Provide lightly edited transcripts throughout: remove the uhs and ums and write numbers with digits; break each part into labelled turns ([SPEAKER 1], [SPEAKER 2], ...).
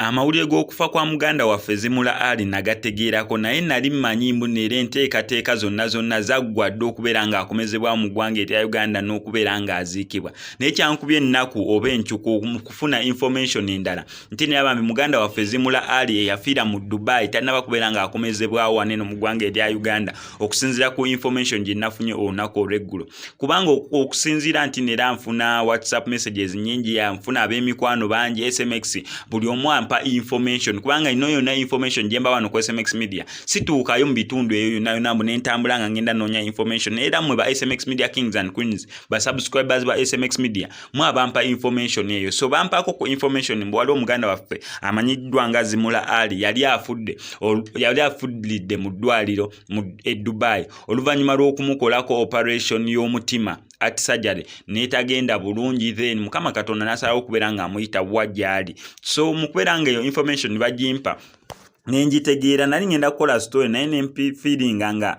[SPEAKER 1] amawulire g'okufa kwa muganda waffe Zimula Ali nagategeerako naye nali mmanyi mbuneera enteekateeka zonna zaggwa dde okubeera ng'akomezebwa mu ggwanga erya Uganda n'okubeera ng'aziikibwa. Naye kyankubye ennaku oba encuku mu kufuna information endala nti naye abambi muganda waffe Zimula Ali eyafiira mu Dubai tannaba kubeera ng'akomezebwawo wano eno mu ggwanga erya Uganda okusinziira ku information gye nafunye olunaku olw'eggulo. Kubanga okusinziira nti neera nfuna WhatsApp messages nnyingi, nfuna ab'emikwano bangi, SMX, buli omu ampa information kubanga ino yonna information gye mba wano ku SMX Media situukayo mu bitundu eyo yonna mbu nentambula nga ngenda noonya information. Era mmwe ba SMX Media Kings and Queens, ba subscribers ba SMX Media, mwe abampa information eyo. So bampako ku information mbu waliwo omuganda waffe amanyiddwa nga Zimula Ali yali afudde mu ddwaliro e Dubai oluvannyuma lw'okumukolako operation y'omutima at surgery netagenda bulungi, then Mukama Katonda n'asalawo okubeera ng'amuyita wajjali. So mu kubeera ng'eyo information bagimpa nenjitegeera nali ngenda kukola story naye nempifiringa nga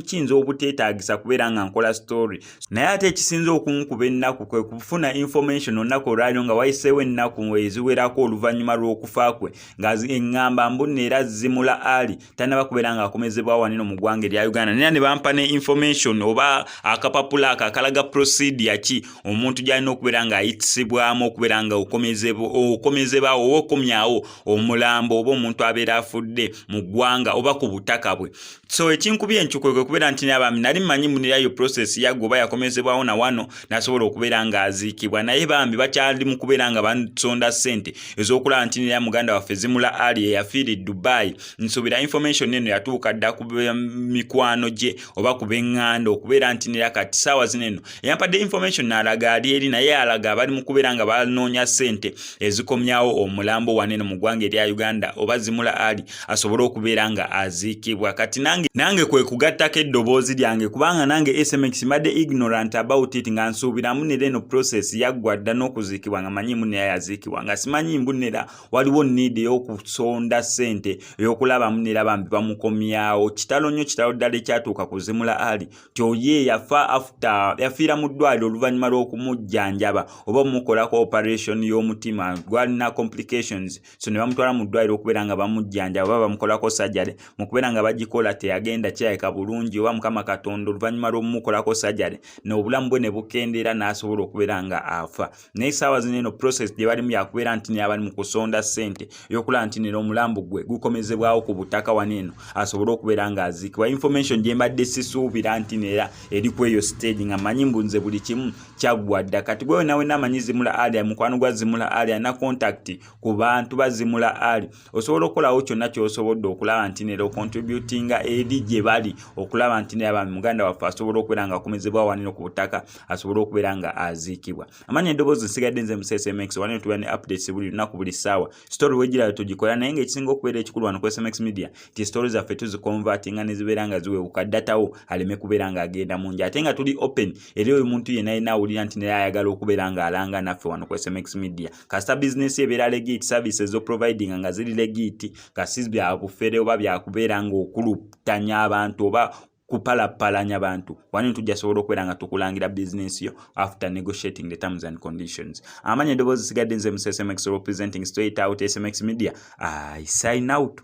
[SPEAKER 1] kiyinza obuteetaagisa kubeera nga nkola story. Naye ate ekisinza okunkuba ennaku kwe kufuna information olunaku olwaliro nga wayiseewo ennaku eziwerako oluvannyuma lw'okufa kwe nga eŋŋamba mbuneera Zimula Ali tannaba kubeera ng'akomezebwa wanino mu ggwanga erya Uganda. Naye ne bampa ne information oba akapapula akalaga procedure ki omuntu gy'alina okubeera ng'ayitisibwamu okubeera nga okomezebwawo oba okomyawo omulambo oba omuntu abeera afudde mu ggwanga oba ku butaka bwe. So ekinkubye encuko kwe kubeera nti n'abami nali mmanyi munirayo process yaggo oba yakomezebwawo na wano nasobola okubeera ng'aziikibwa. Naye bambi bakyali mu kubeera nga basonda ssente ez'okulaba nti nira muganda waffe Zimula Ali eyafiira Dubai. Nsuubira information eno yatuuka dda ku mikwano gye oba ku b'eŋŋanda okubeera nti nira kati ssaawa zino eno eyampadde information n'alaga ali eri naye alaga abali mu kubeera nga banoonya ssente ezikomyawo omulambo waneno mu ggwanga erya Uganda oba Zimula Ali asobole okubeera nga aziikibwa. Kati nange kwe kugattako eddoboozi lyange kubanga nange SMX mbadde ignorant about it nga nsuubiramu nera eno process yaggwa dda n'okuziikibwa nga manyi munera yaziikibwa nga simanyi mbunera waliwo need y'okusonda ssente ey'okulaba munera bambi bamukomyawo. Kitalo nnyo kitalo ddala ekyatuuka ku Zimula Ali tyoye yafiira mu ddwaliro oluvannyuma lw'okumujjanjaba oba mukolako operation y'omutima gwalina complications, so ne bamutwala mu ddwaliro okubeera nga bamujjanja oba bamukolako surgery. Mu kubeera nga bagikola teyagenda kirabika bulungi oba Mukama Katonda oluvannyuma lw'omukolako surgery n'obulamu bwe ne bukendeera n'asobola okubeera nga afa. Naye ssaawa zino eno process gye balimu yakubeera nti ne abali mu kusonda ssente y'okulaba nti nera omulambo gwe gukomezebwawo ku butaka waneno asobole okubeera nga aziikibwa. Information gye mbadde sisuubira nti nera eri ku eyo stage nga manyi mbunze buli kimu kyaggwa dda. Kati gwe nawe namanyi Zimula Ali mukwano gwa Zimula Ali ana contact ku bantu ba Zimula Ali osobola okukolawo kyonna ky'osobodde okulaba nti nera ocontributinga eri gye bali okulaba nti nera muganda waffe asobola okubeera nga akomezebwa wanino ku butaka asobole okubeera nga aziikibwa. Amanya eddoboozi nsigadde nze mu SMX wanino tuba ne updates buli lunaku buli ssaawa. Story wegirayo tugikola naye ng'ekisinga okubeera ekikulu wano ku SMX Media ti stories zaffe tuziconvertinga ne zibeera nga ziwewuka datawo aleme kubeera nga agenda mungi ate nga tuli open eri oyo muntu yenna yenna awulira nti nera ayagala okubeera nga alanga naffe wano ku SMX Media. Kasita business ebeera legit, services zo providing nga ziri legit, kasi bya bufere oba bya kubeera nga okulutanya abantu oba kupalapalanya abantu wano tujja sobola okubeera nga tukulangira business yo after negotiating the terms and conditions. Amanya eddoboozi sigadde nze mu SMX representing straight out SMX Media. I sign out.